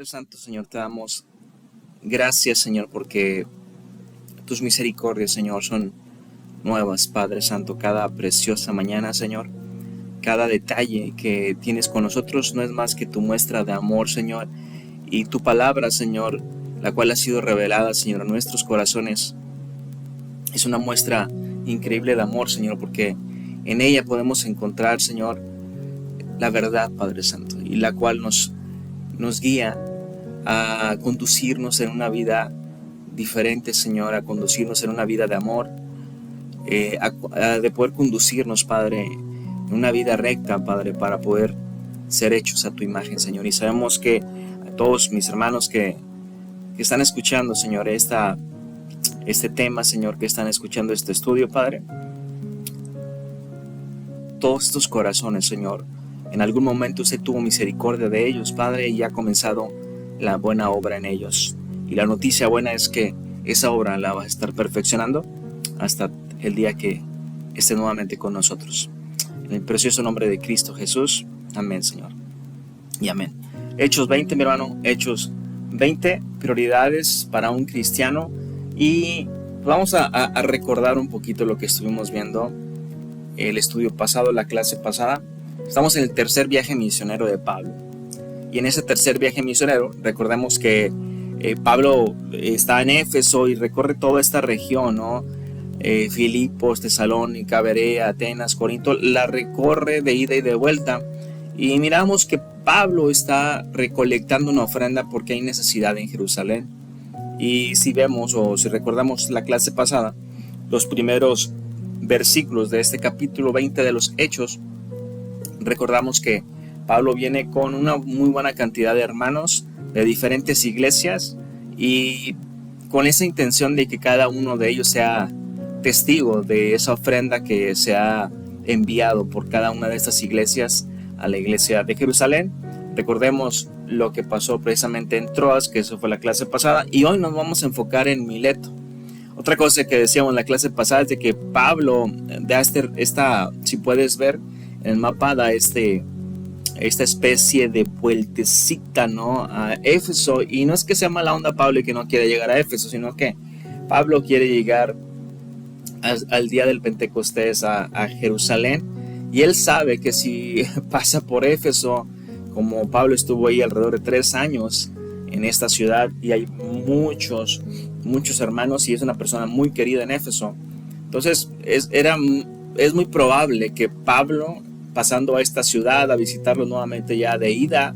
Padre Santo, Señor, te damos gracias, Señor, porque tus misericordias, Señor, son nuevas, Padre Santo, cada preciosa mañana, Señor. Cada detalle que tienes con nosotros no es más que tu muestra de amor, Señor. Y tu palabra, Señor, la cual ha sido revelada, Señor, a nuestros corazones, es una muestra increíble de amor, Señor, porque en ella podemos encontrar, Señor, la verdad, Padre Santo, y la cual nos guía a conducirnos en una vida diferente, Señor, a conducirnos en una vida de amor, de poder conducirnos, Padre, en una vida recta, Padre, para poder ser hechos a tu imagen, Señor. Y sabemos que a todos mis hermanos que están escuchando, Señor, este tema, Señor, que están escuchando este estudio, Padre, todos estos corazones, Señor, en algún momento usted tuvo misericordia de ellos, Padre, y ha comenzado la buena obra en ellos. Y la noticia buena es que esa obra la va a estar perfeccionando hasta el día que esté nuevamente con nosotros. En el precioso nombre de Cristo Jesús. Amén, Señor. Y amén. Hechos 20, mi hermano. Hechos 20, prioridades para un cristiano. Y vamos a recordar un poquito lo que estuvimos viendo el estudio pasado, la clase pasada. Estamos en el tercer viaje misionero de Pablo. Y en ese tercer viaje misionero, recordemos que Pablo está en Éfeso y recorre toda esta región, ¿no? Filipos, Tesalónica, Berea, Atenas, Corinto, la recorre de ida y de vuelta. Y miramos que Pablo está recolectando una ofrenda porque hay necesidad en Jerusalén. Y si vemos o si recordamos la clase pasada, los primeros versículos de este capítulo 20 de los Hechos, recordamos que Pablo viene con una muy buena cantidad de hermanos de diferentes iglesias y con esa intención de que cada uno de ellos sea testigo de esa ofrenda que se ha enviado por cada una de estas iglesias a la iglesia de Jerusalén. Recordemos lo que pasó precisamente en Troas, que eso fue la clase pasada, y hoy nos vamos a enfocar en Mileto. Otra cosa que decíamos en la clase pasada es de que Pablo da si puedes ver en el mapa, da esta especie de vueltecita, ¿no?, a Éfeso. Y no es que sea mala onda Pablo y que no quiere llegar a Éfeso, sino que Pablo quiere llegar al día del Pentecostés a Jerusalén, y él sabe que si pasa por Éfeso, como Pablo estuvo ahí alrededor de 3 años en esta ciudad y hay muchos hermanos y es una persona muy querida en Éfeso, entonces es muy probable que Pablo, pasando a esta ciudad a visitarlo nuevamente ya de ida,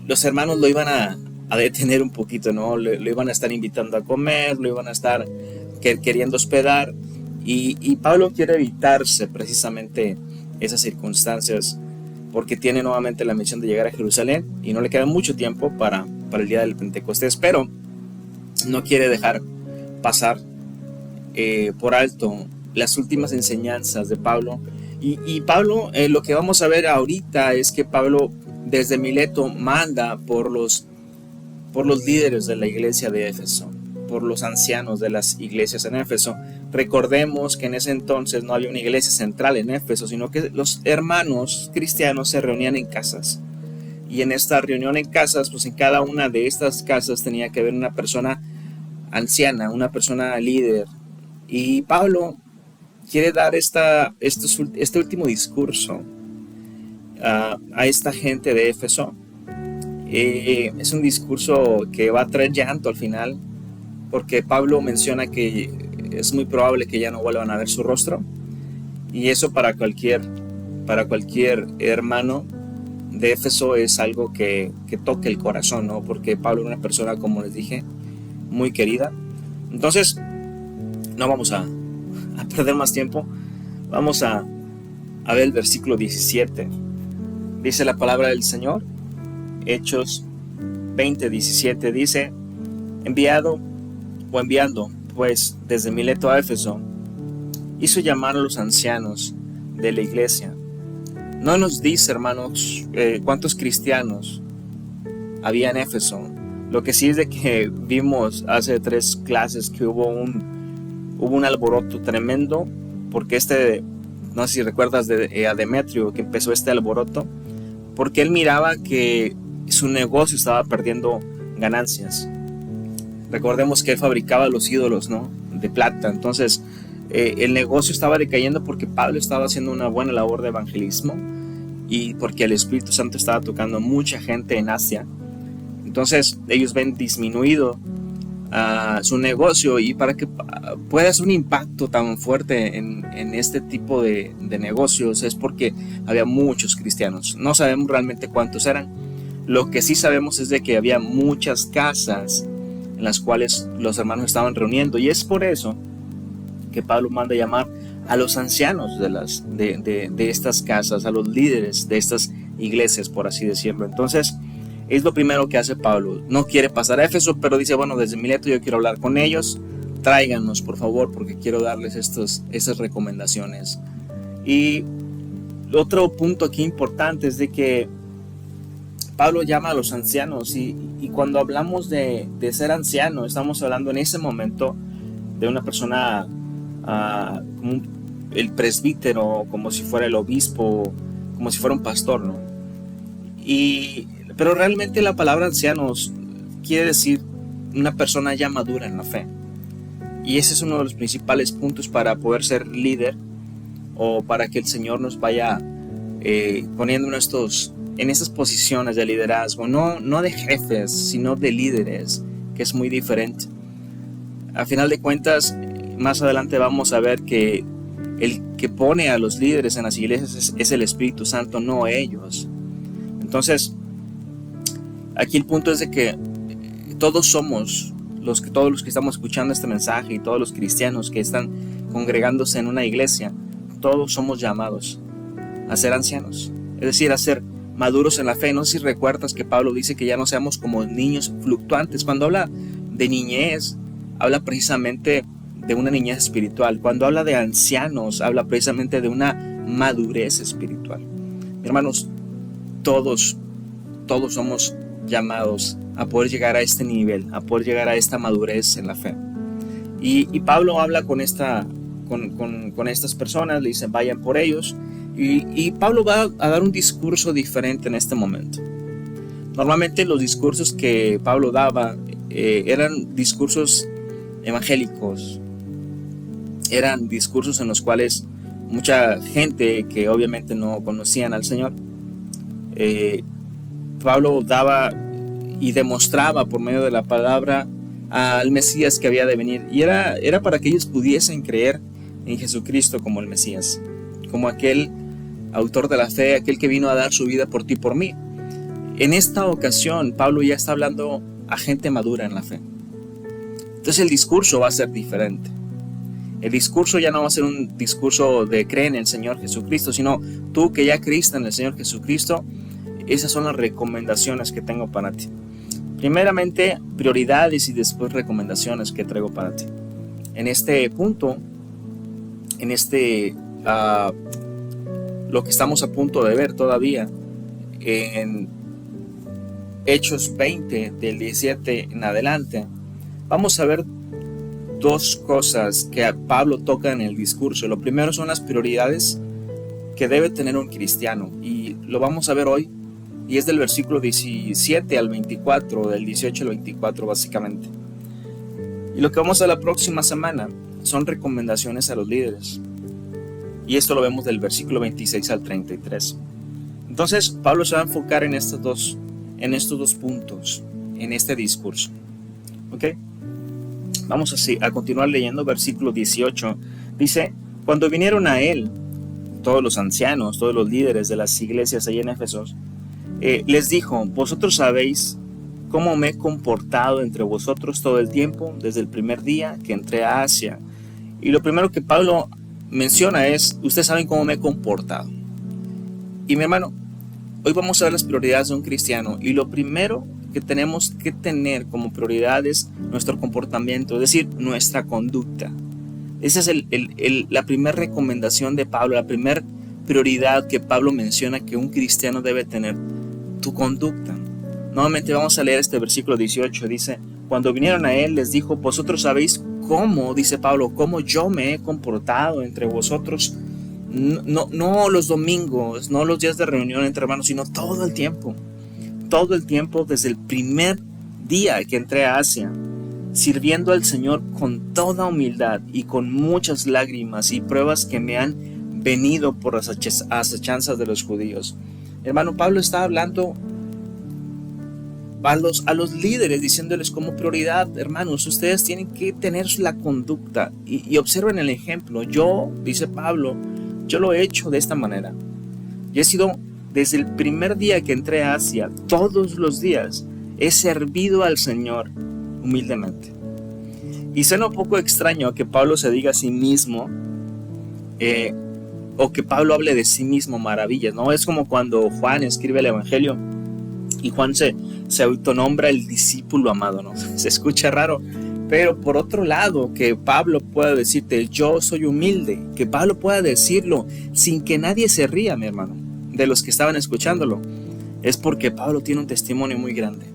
los hermanos lo iban a detener un poquito, ¿no? Lo iban a estar invitando a comer, lo iban a estar queriendo hospedar, y Pablo quiere evitarse precisamente esas circunstancias porque tiene nuevamente la misión de llegar a Jerusalén y no le queda mucho tiempo para el día del Pentecostés, pero no quiere dejar pasar por alto las últimas enseñanzas de Pablo. Y Pablo, lo que vamos a ver ahorita es que Pablo desde Mileto manda por los líderes de la iglesia de Éfeso, por los ancianos de las iglesias en Éfeso. Recordemos que en ese entonces no había una iglesia central en Éfeso, sino que los hermanos cristianos se reunían en casas. Y en esta reunión en casas, pues en cada una de estas casas tenía que haber una persona anciana, una persona líder. Y Pablo quiere dar este último discurso a esta gente de Éfeso. Es un discurso que va a traer llanto al final, porque Pablo menciona que es muy probable que ya no vuelvan a ver su rostro, y eso para cualquier hermano de Éfeso es algo que toque el corazón, ¿no? Porque Pablo era una persona, como les dije, muy querida. Entonces no vamos a perder más tiempo, vamos a ver el versículo 17. Dice la palabra del Señor, Hechos 20:17, dice: enviando pues desde Mileto a Éfeso, hizo llamar a los ancianos de la iglesia. No nos dice, hermanos, cuántos cristianos había en Éfeso. Lo que sí es de que vimos hace 3 clases que hubo un alboroto tremendo, porque no sé si recuerdas a Demetrio, que empezó este alboroto, porque él miraba que su negocio estaba perdiendo ganancias. Recordemos que él fabricaba los ídolos, ¿no?, de plata. Entonces el negocio estaba decayendo porque Pablo estaba haciendo una buena labor de evangelismo y porque el Espíritu Santo estaba tocando a mucha gente en Asia. Entonces ellos ven disminuido su negocio, y para que pueda hacer un impacto tan fuerte en este tipo de negocios es porque había muchos cristianos. No sabemos realmente cuántos eran. Lo que sí sabemos es de que había muchas casas en las cuales los hermanos estaban reuniendo, y es por eso que Pablo manda llamar a los ancianos de estas casas, a los líderes de estas iglesias, por así decirlo. Entonces es lo primero que hace Pablo. No quiere pasar a Éfeso, pero dice, bueno, desde Mileto yo quiero hablar con ellos, tráiganos por favor, porque quiero darles estas recomendaciones. Y otro punto aquí importante es de que Pablo llama a los ancianos, y cuando hablamos de ser anciano, estamos hablando en ese momento de una persona como el presbítero, como si fuera el obispo, como si fuera un pastor, ¿no? Pero realmente la palabra ancianos quiere decir una persona ya madura en la fe. Y ese es uno de los principales puntos para poder ser líder, o para que el Señor nos vaya poniendo en estas posiciones de liderazgo, no de jefes, sino de líderes, que es muy diferente. A final de cuentas, más adelante vamos a ver que el que pone a los líderes en las iglesias es el Espíritu Santo, no ellos. Entonces, aquí el punto es de que todos somos, todos los que estamos escuchando este mensaje, y todos los cristianos que están congregándose en una iglesia, todos somos llamados a ser ancianos, es decir, a ser maduros en la fe. No sé si recuerdas que Pablo dice que ya no seamos como niños fluctuantes. Cuando habla de niñez, habla precisamente de una niñez espiritual. Cuando habla de ancianos, habla precisamente de una madurez espiritual. Hermanos, todos somos llamados a poder llegar a este nivel, a poder llegar a esta madurez en la fe. Y Pablo habla con estas personas, le dice vayan por ellos, y Pablo va a dar un discurso diferente en este momento. Normalmente los discursos que Pablo daba eran discursos evangélicos, eran discursos en los cuales mucha gente que obviamente no conocían al Señor, Pablo daba y demostraba por medio de la palabra al Mesías que había de venir, y era para que ellos pudiesen creer en Jesucristo como el Mesías, como aquel autor de la fe, aquel que vino a dar su vida por ti y por mí. En esta ocasión Pablo ya está hablando a gente madura en la fe. Entonces el discurso va a ser diferente. El discurso ya no va a ser un discurso de cree en el Señor Jesucristo, sino tú que ya creíste en el Señor Jesucristo, esas son las recomendaciones que tengo para ti. Primeramente, prioridades, y después recomendaciones que traigo para ti. En este punto, lo que estamos a punto de ver todavía, en Hechos 20, del 17 en adelante, vamos a ver dos cosas que Pablo toca en el discurso. Lo primero son las prioridades que debe tener un cristiano, y lo vamos a ver hoy, y es del versículo 17 al 24, del 18 al 24 básicamente. Y lo que vamos a ver la próxima semana son recomendaciones a los líderes, y esto lo vemos del versículo 26 al 33. Entonces Pablo se va a enfocar en estos dos puntos, en este discurso. ¿Ok? Vamos a continuar leyendo. Versículo 18 dice: cuando vinieron a él todos los ancianos, todos los líderes de las iglesias allí en Éfeso, les dijo: vosotros sabéis cómo me he comportado entre vosotros todo el tiempo, desde el primer día que entré a Asia. Y lo primero que Pablo menciona es: ustedes saben cómo me he comportado. Y mi hermano, hoy vamos a ver las prioridades de un cristiano, y lo primero que tenemos que tener como prioridad es nuestro comportamiento, es decir, nuestra conducta. Esa es la primera recomendación de Pablo, la primera prioridad que Pablo menciona que un cristiano debe tener: tu conducta. Nuevamente vamos a leer este versículo 18, dice: cuando vinieron a él les dijo: vosotros sabéis cómo, dice Pablo, cómo yo me he comportado entre vosotros, no los domingos, no los días de reunión entre hermanos, sino todo el tiempo. todo el tiempo desde el primer día que entré a Asia, sirviendo al Señor con toda humildad y con muchas lágrimas y pruebas que me han venido por las acechanzas de los judíos. Hermano, Pablo está hablando a los líderes, diciéndoles como prioridad: hermanos, ustedes tienen que tener la conducta y observen el ejemplo. Yo, dice Pablo, yo lo he hecho de esta manera. Yo he sido, desde el primer día que entré a Asia, todos los días he servido al Señor humildemente. Y suena un poco extraño que Pablo se diga a sí mismo, o que Pablo hable de sí mismo maravillas, ¿no? Es como cuando Juan escribe el Evangelio y Juan se autonombra el discípulo amado, ¿no? Se escucha raro, pero por otro lado, que Pablo pueda decirte: yo soy humilde, que Pablo pueda decirlo sin que nadie se ría, mi hermano, de los que estaban escuchándolo, es porque Pablo tiene un testimonio muy grande.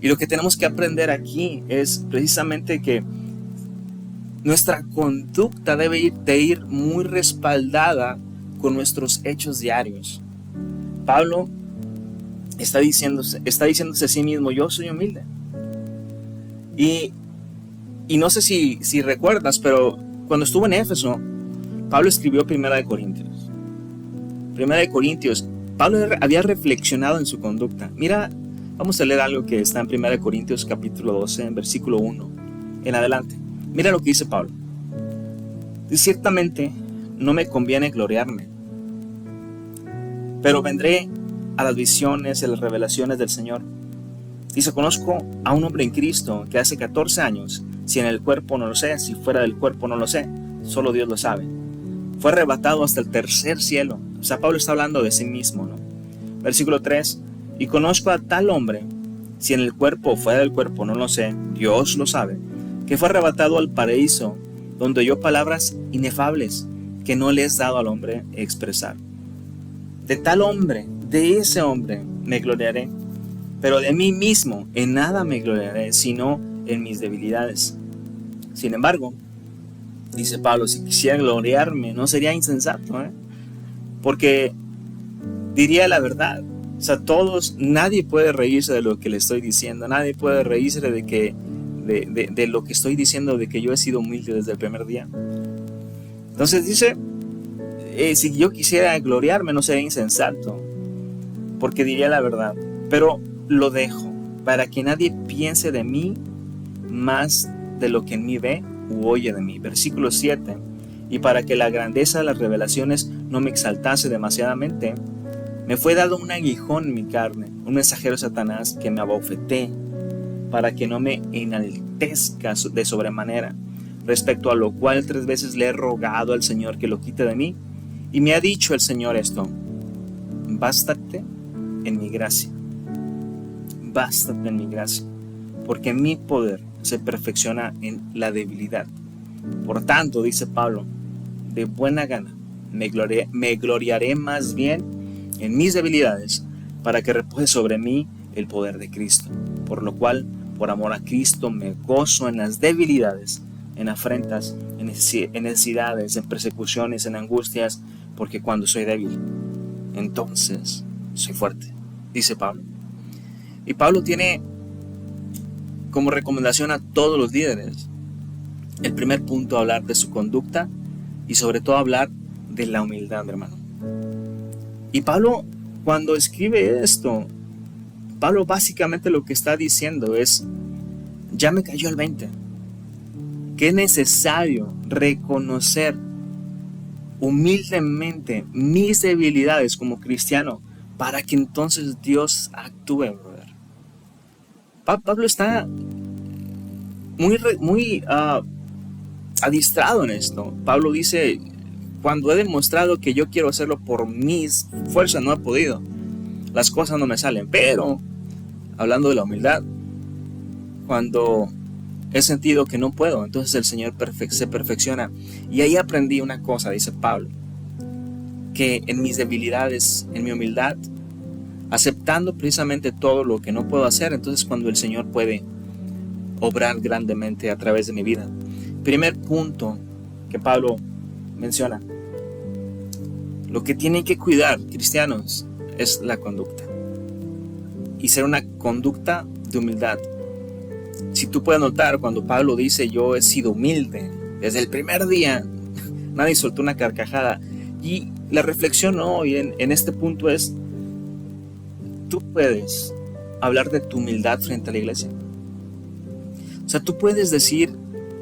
Y lo que tenemos que aprender aquí es precisamente que nuestra conducta debe ir muy respaldada con nuestros hechos diarios. Pablo está diciéndose a sí mismo: yo soy humilde. Y no sé si recuerdas, pero cuando estuvo en Éfeso, Pablo escribió Primera de Corintios. Pablo había reflexionado en su conducta. Mira, vamos a leer algo que está en 1 Corintios capítulo 12, en versículo 1 en adelante. Mira lo que dice Pablo. Ciertamente no me conviene gloriarme, pero vendré a las visiones y las revelaciones del Señor. Dice: conozco a un hombre en Cristo que hace 14 años, si en el cuerpo no lo sé, si fuera del cuerpo no lo sé, solo Dios lo sabe, fue arrebatado hasta el tercer cielo. O sea, Pablo está hablando de sí mismo, ¿no? Versículo 3: y conozco a tal hombre, si en el cuerpo o fuera del cuerpo no lo sé, Dios lo sabe, que fue arrebatado al paraíso, donde oyó palabras inefables que no le es dado al hombre expresar. De tal hombre, de ese hombre me gloriaré, pero de mí mismo en nada me gloriaré, sino en mis debilidades. Sin embargo, dice Pablo, si quisiera gloriarme, no sería insensato, porque diría la verdad. O sea, nadie puede reírse de lo que le estoy diciendo, nadie puede reírse de lo que estoy diciendo, de que yo he sido humilde desde el primer día. Entonces dice, si yo quisiera gloriarme, no sería insensato, porque diría la verdad, pero lo dejo para que nadie piense de mí más de lo que en mí ve u oye de mí. Versículo 7: y para que la grandeza de las revelaciones no me exaltase demasiadamente, me fue dado un aguijón en mi carne, un mensajero de Satanás que me abofeté, para que no me enaltezca de sobremanera, respecto a lo cual 3 veces le he rogado al Señor que lo quite de mí. Y me ha dicho el Señor esto: bástate en mi gracia, bástate en mi gracia, porque mi poder se perfecciona en la debilidad. Por tanto, dice Pablo, de buena gana me gloriaré más bien en mis debilidades, para que repose sobre mí el poder de Cristo. Por lo cual, por amor a Cristo, me gozo en las debilidades, en afrentas, en necesidades, en persecuciones, en angustias, porque cuando soy débil, entonces soy fuerte, dice Pablo. Y Pablo tiene como recomendación a todos los líderes, el primer punto, hablar de su conducta y sobre todo hablar de la humildad, hermano. Y Pablo, cuando escribe esto, Pablo básicamente lo que está diciendo es: ya me cayó el 20, que es necesario reconocer humildemente mis debilidades como cristiano, para que entonces Dios actúe, brother. Pablo está muy adiestrado en esto. Pablo dice: cuando he demostrado que yo quiero hacerlo por mis fuerzas, no he podido, las cosas no me salen. Pero, hablando de la humildad, cuando he sentido que no puedo, entonces el Señor se perfecciona. Y ahí aprendí una cosa, dice Pablo, que en mis debilidades, en mi humildad, aceptando precisamente todo lo que no puedo hacer, entonces cuando el Señor puede obrar grandemente a través de mi vida. Primer punto que Pablo menciona: lo que tienen que cuidar, cristianos, es la conducta. y ser una conducta de humildad. Si tú puedes notar, cuando Pablo dice yo he sido humilde desde el primer día, nadie soltó una carcajada. Y la reflexión hoy en este punto es, tú puedes hablar de tu humildad frente a la iglesia. O sea, tú puedes decir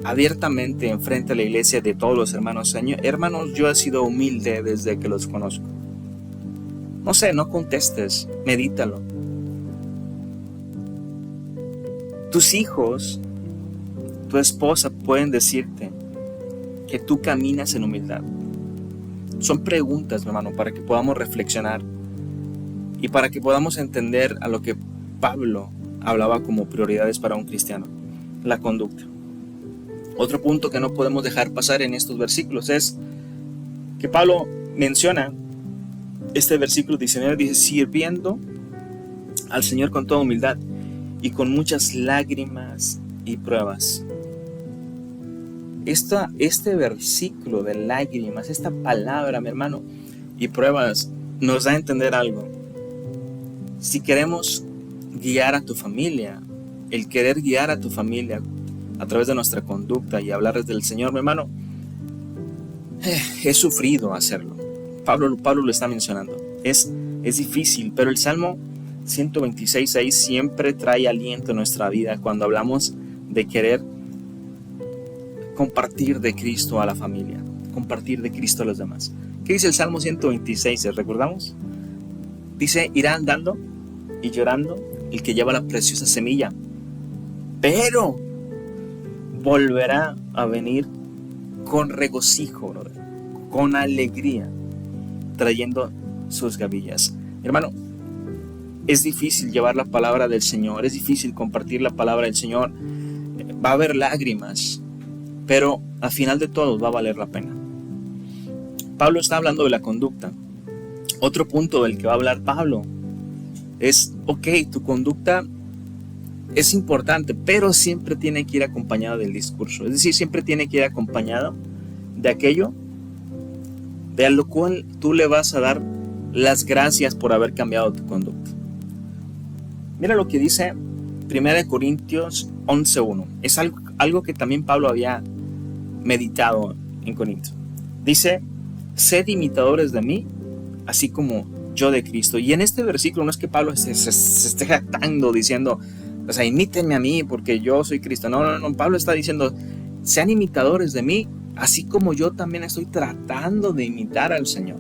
abiertamente en frente a la iglesia de todos los hermanos, hermanos, yo he sido humilde desde que los conozco. No sé, no contestes, medítalo. Tus hijos, tu esposa pueden decirte que tú caminas en humildad. Son preguntas, mi hermano, para que podamos reflexionar y para que podamos entender a lo que Pablo hablaba como prioridades para un cristiano, la conducta. Otro punto que no podemos dejar pasar en estos versículos es que Pablo menciona este versículo 19, dice, sirviendo al Señor con toda humildad y con muchas lágrimas y pruebas. Este versículo de lágrimas, esta palabra, mi hermano, y pruebas, nos da a entender algo. Si queremos guiar a tu familia, el querer guiar a tu familia a través de nuestra conducta y hablarles del Señor, mi hermano, es sufrido hacerlo. Pablo lo está mencionando. Es difícil, pero el Salmo 126:6 siempre trae aliento en nuestra vida cuando hablamos de querer compartir de Cristo a la familia, compartir de Cristo a los demás. ¿Qué dice el Salmo 126? ¿Recordamos? Dice, irá andando y llorando el que lleva la preciosa semilla, pero volverá a venir con regocijo, brother, con alegría, trayendo sus gavillas. Hermano, es difícil llevar la palabra del Señor, es difícil compartir la palabra del Señor, va a haber lágrimas, pero al final de todo va a valer la pena. Pablo está hablando de la conducta. Otro punto del que va a hablar Pablo es, tu conducta es importante, pero siempre tiene que ir acompañado del discurso. Es decir, siempre tiene que ir acompañado de aquello de lo cual tú le vas a dar las gracias por haber cambiado tu conducta. Mira lo que dice 1 Corintios 11:1. Es algo que también Pablo había meditado en Corinto. Dice, sed imitadores de mí, así como yo de Cristo. Y en este versículo no es que Pablo se esté jactando diciendo, o sea, imítenme a mí porque yo soy Cristo. No, Pablo está diciendo, sean imitadores de mí, así como yo también estoy tratando de imitar al Señor.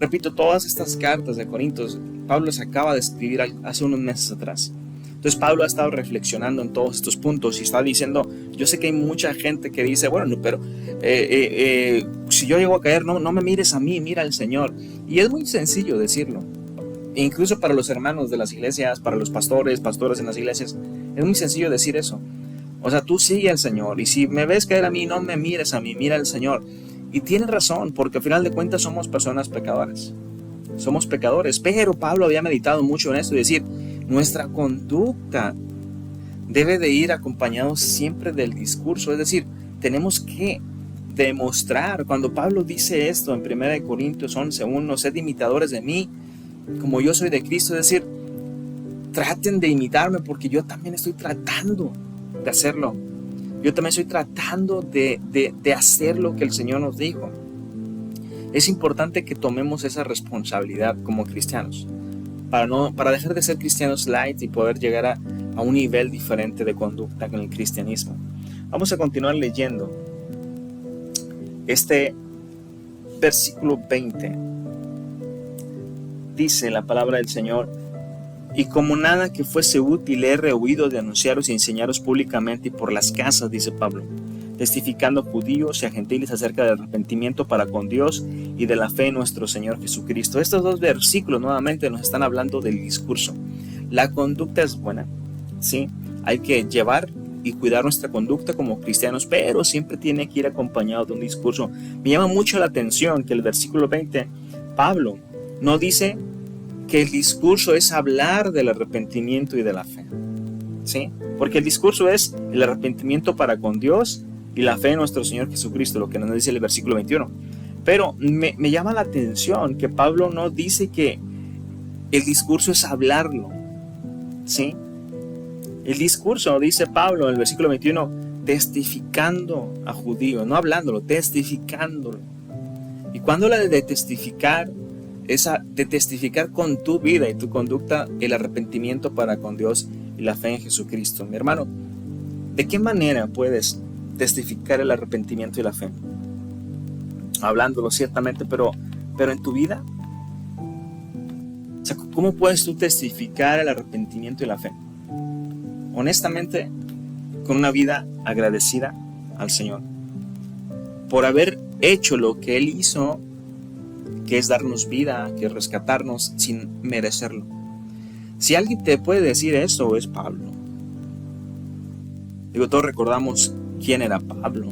Repito, todas estas cartas de Corintios, Pablo se acaba de escribir hace unos meses atrás. Entonces Pablo ha estado reflexionando en todos estos puntos y está diciendo, yo sé que hay mucha gente que dice, bueno, pero si yo llego a caer, no me mires a mí, mira al Señor. Y es muy sencillo decirlo. E incluso para los hermanos de las iglesias, para los pastores en las iglesias, es muy sencillo decir eso. O sea, tú sigue al Señor y si me ves caer a mí, no me mires a mí, mira al Señor. Y tiene razón, porque al final de cuentas somos personas pecadoras. Somos pecadores, pero Pablo había meditado mucho en esto y decir, nuestra conducta debe de ir acompañado siempre del discurso, es decir, tenemos que demostrar, cuando Pablo dice esto en 1 Corintios 11:1, sed imitadores de mí, como yo soy de Cristo, es decir, traten de imitarme porque yo también estoy tratando de hacerlo, yo también estoy tratando de hacer lo que el Señor nos dijo. Es importante que tomemos esa responsabilidad como cristianos, para dejar de ser cristianos light y poder llegar a un nivel diferente de conducta con el cristianismo. Vamos a continuar leyendo este versículo 20. Dice la palabra del Señor, y como nada que fuese útil he rehuido de anunciaros y enseñaros públicamente y por las casas, dice Pablo, testificando a judíos y a gentiles acerca del arrepentimiento para con Dios y de la fe en nuestro Señor Jesucristo. Estos dos versículos nuevamente nos están hablando del discurso. La conducta es buena, ¿sí? Hay que llevar y cuidar nuestra conducta como cristianos, pero siempre tiene que ir acompañado de un discurso. Me llama mucho la atención que el versículo 20, Pablo no dice que el discurso es hablar del arrepentimiento y de la fe, ¿sí? Porque el discurso es el arrepentimiento para con Dios y la fe en nuestro Señor Jesucristo, lo que nos dice el versículo 21. Pero me llama la atención que Pablo no dice que El discurso es hablarlo, ¿sí? El discurso, dice Pablo en el versículo 21, testificando a judíos, no hablándolo, testificándolo. Y cuando habla de testificar, es de testificar con tu vida y tu conducta el arrepentimiento para con Dios y la fe en Jesucristo. Mi hermano, ¿de qué manera puedes testificar el arrepentimiento y la fe? Hablándolo ciertamente, pero en tu vida. O sea, ¿cómo puedes tú testificar el arrepentimiento y la fe? Honestamente, con una vida agradecida al Señor por haber hecho lo que Él hizo, que es darnos vida, que es rescatarnos sin merecerlo. Si alguien te puede decir eso, es Pablo. Digo, todos recordamos quién era Pablo,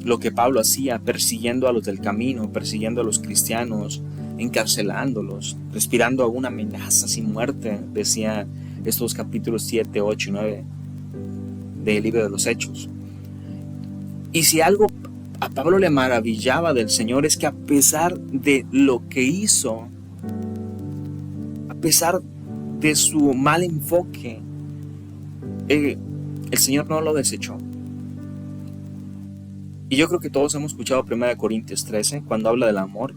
lo que Pablo hacía persiguiendo a los del camino, persiguiendo a los cristianos, encarcelándolos, respirando alguna amenaza sin muerte, decía estos capítulos 7, 8 y 9 del libro de los Hechos. Y si algo a Pablo le maravillaba del Señor es que a pesar de lo que hizo, a pesar de su mal enfoque, el Señor no lo desechó. Y yo creo que todos hemos escuchado 1 Corintios 13 cuando habla del amor.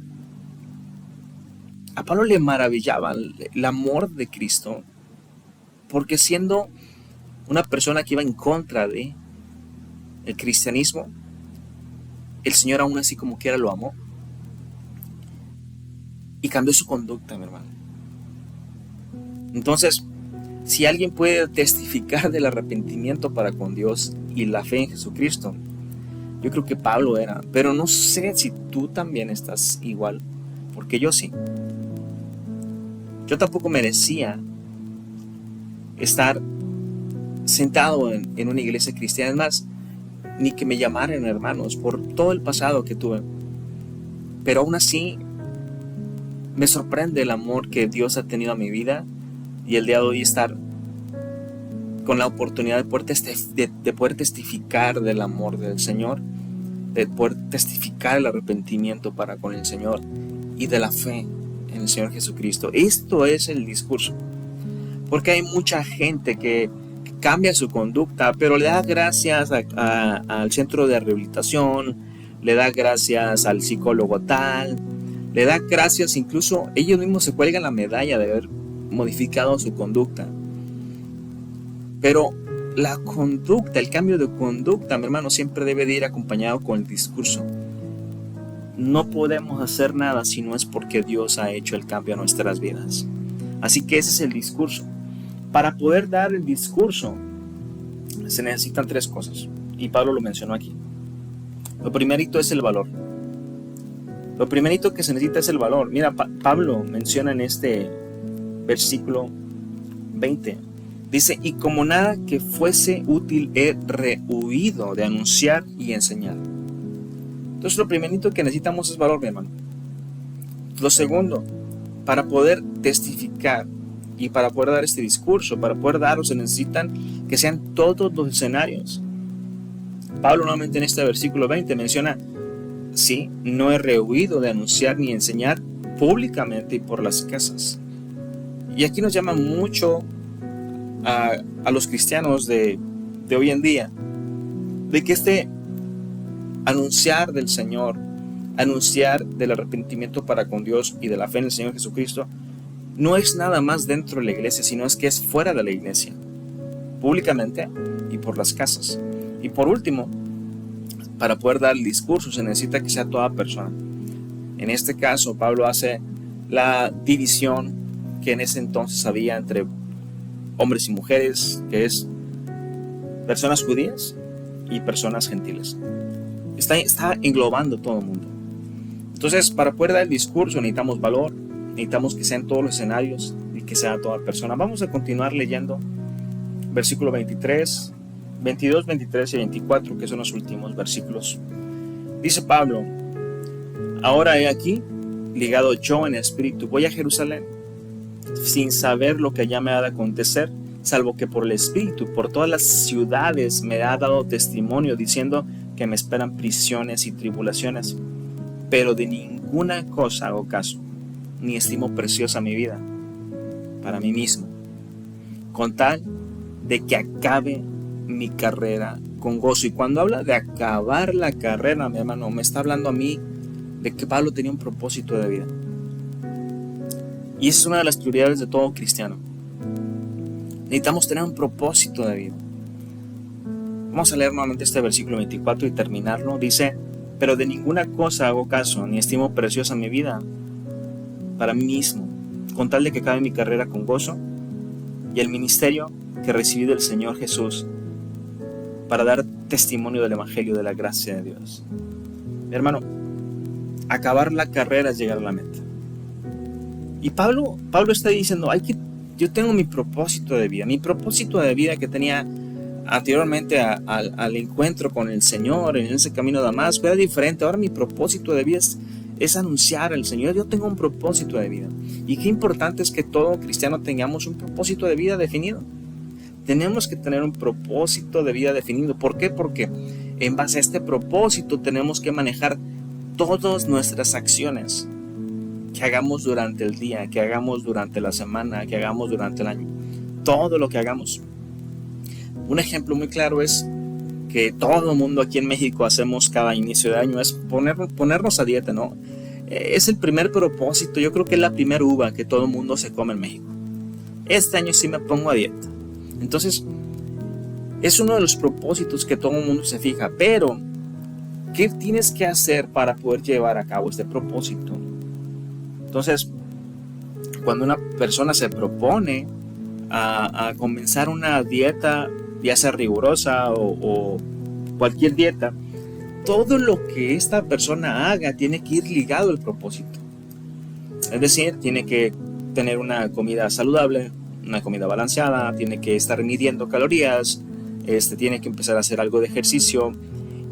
A Pablo le maravillaba el amor de Cristo, porque siendo una persona que iba en contra de el cristianismo, el Señor aún así como quiera lo amó y cambió su conducta, mi hermano. Entonces, si alguien puede testificar del arrepentimiento para con Dios y la fe en Jesucristo, yo creo que Pablo era, pero no sé si tú también estás igual, porque yo sí. Yo tampoco merecía estar sentado en una iglesia cristiana, es más, ni que me llamaran hermanos por todo el pasado que tuve. Pero aún así, me sorprende el amor que Dios ha tenido a mi vida y el día de hoy estar con la oportunidad de poder testificar del amor del Señor, de poder testificar el arrepentimiento para con el Señor y de la fe en el Señor Jesucristo. Esto es el discurso, porque hay mucha gente que cambia su conducta, pero le da gracias al centro de rehabilitación, le da gracias al psicólogo tal, le da gracias, incluso ellos mismos se cuelgan la medalla de haber modificado su conducta. Pero la conducta, el cambio de conducta, mi hermano, siempre debe de ir acompañado con el discurso. No podemos hacer nada si no es porque Dios ha hecho el cambio a nuestras vidas. Así que ese es el discurso. Para poder dar el discurso se necesitan tres cosas, y Pablo lo mencionó aquí. Lo primerito es el valor. Lo primerito que se necesita es el valor. Mira, Pablo menciona en este versículo 20, dice: y como nada que fuese útil he rehuido de anunciar y enseñar. Entonces lo primerito que necesitamos es valor, mi hermano. Lo segundo, para poder testificar y para poder dar este discurso, para poder darlo, se necesitan que sean todos los escenarios. Pablo nuevamente en este versículo 20 menciona: sí, no he rehuido de anunciar ni enseñar públicamente y por las casas. Y aquí nos llama mucho a los cristianos de hoy en día, de que este anunciar del Señor, anunciar del arrepentimiento para con Dios y de la fe en el Señor Jesucristo, no es nada más dentro de la iglesia, sino es que es fuera de la iglesia, públicamente y por las casas. Y por último, para poder dar el discurso se necesita que sea toda persona. En este caso, Pablo hace la división que en ese entonces había entre hombres y mujeres, que es personas judías y personas gentiles. Está englobando todo el mundo. Entonces, para poder dar el discurso necesitamos valor, necesitamos que sean todos los escenarios y que sea toda persona. Vamos a continuar leyendo versículo 23, 22, 23 y 24, que son los últimos versículos. Dice Pablo: ahora he aquí, ligado yo en espíritu, voy a Jerusalén, sin saber lo que allá me ha de acontecer, salvo que por el espíritu, por todas las ciudades me ha dado testimonio, diciendo que me esperan prisiones y tribulaciones. Pero de ninguna cosa hago caso, ni estimo preciosa mi vida, para mí mismo, con tal de que acabe mi carrera con gozo. Y cuando habla de acabar la carrera, mi hermano, me está hablando a mí de que Pablo tenía un propósito de vida. Y esa es una de las prioridades de todo cristiano. Necesitamos tener un propósito de vida. Vamos a leer nuevamente este versículo 24 y terminarlo. Dice: pero de ninguna cosa hago caso, ni estimo preciosa mi vida para mí mismo, con tal de que acabe mi carrera con gozo y el ministerio que recibí del Señor Jesús para dar testimonio del Evangelio de la gracia de Dios. Mi hermano, acabar la carrera es llegar a la meta. Y Pablo está diciendo, yo tengo mi propósito de vida. Mi propósito de vida que tenía anteriormente al encuentro con el Señor en ese camino de Damasco era diferente. Ahora mi propósito de vida es anunciar al Señor. Yo tengo un propósito de vida. Y qué importante es que todo cristiano tengamos un propósito de vida definido. Tenemos que tener un propósito de vida definido. ¿Por qué? Porque en base a este propósito tenemos que manejar todas nuestras acciones que hagamos durante el día, que hagamos durante la semana, que hagamos durante el año. Todo lo que hagamos. Un ejemplo muy claro es que todo el mundo aquí en México hacemos cada inicio de año, es ponernos a dieta, ¿no? Es el primer propósito, yo creo que es la primera uva que todo el mundo se come en México. Este año sí me pongo a dieta. Entonces, es uno de los propósitos que todo el mundo se fija, pero ¿qué tienes que hacer para poder llevar a cabo este propósito? Entonces, cuando una persona se propone a comenzar una dieta, ya sea rigurosa o cualquier dieta, todo lo que esta persona haga tiene que ir ligado al propósito. Es decir, tiene que tener una comida saludable, una comida balanceada, tiene que estar midiendo calorías, tiene que empezar a hacer algo de ejercicio,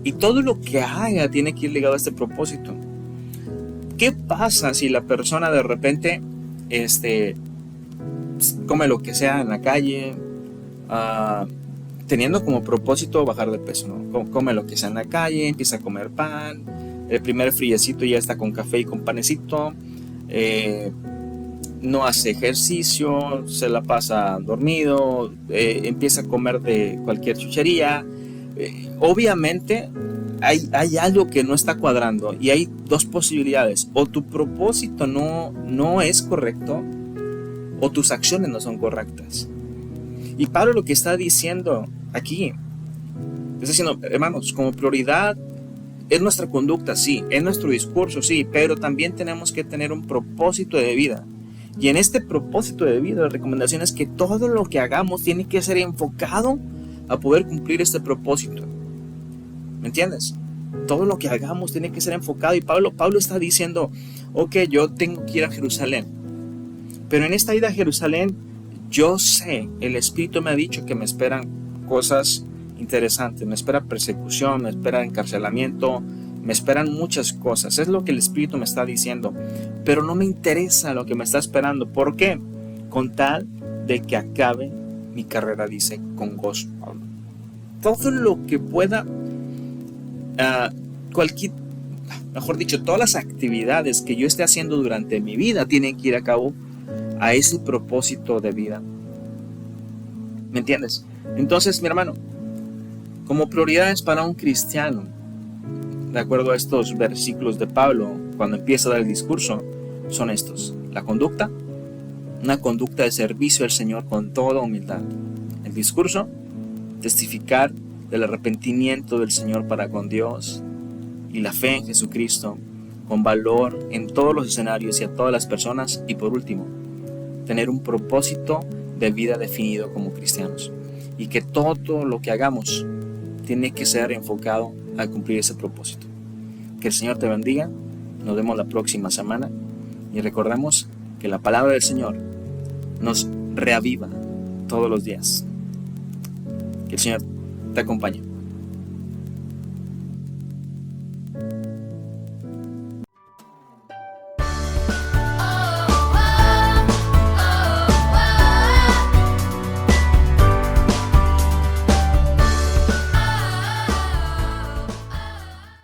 y todo lo que haga tiene que ir ligado a este propósito. ¿Qué pasa si la persona de repente come lo que sea en la calle, teniendo como propósito bajar de peso, ¿no? Come lo que sea en la calle, empieza a comer pan, el primer friecito ya está con café y con panecito, no hace ejercicio, se la pasa dormido, empieza a comer de cualquier chuchería. Obviamente hay algo que no está cuadrando y hay dos posibilidades: o tu propósito no es correcto, o tus acciones no son correctas. Y Pablo lo que está diciendo aquí es diciendo, hermanos, como prioridad es nuestra conducta, sí, es nuestro discurso, sí, pero también tenemos que tener un propósito de vida. Y en este propósito de vida, la recomendación es que todo lo que hagamos tiene que ser enfocado a poder cumplir este propósito. ¿Me entiendes? Todo lo que hagamos tiene que ser enfocado. Y Pablo está diciendo, ok, yo tengo que ir a Jerusalén, pero en esta ida a Jerusalén, yo sé, el Espíritu me ha dicho que me esperan cosas interesantes, me espera persecución, me espera encarcelamiento, me esperan muchas cosas. Es lo que el Espíritu me está diciendo, pero no me interesa lo que me está esperando. ¿Por qué? Con tal de que acabe mi carrera, dice, con gozo. Todo lo que pueda, mejor dicho, todas las actividades que yo esté haciendo durante mi vida tienen que ir a cabo a ese propósito de vida. ¿Me entiendes? Entonces, mi hermano, como prioridades para un cristiano, de acuerdo a estos versículos de Pablo, cuando empieza a dar el discurso, son estos: la conducta, una conducta de servicio al Señor con toda humildad; el discurso, testificar del arrepentimiento del Señor para con Dios y la fe en Jesucristo con valor en todos los escenarios y a todas las personas; y por último, tener un propósito de vida definido como cristianos, y que todo lo que hagamos tiene que ser enfocado a cumplir ese propósito. Que el Señor te bendiga. Nos vemos la próxima semana y recordemos que la palabra del Señor nos reaviva todos los días. Que el Señor te acompañe.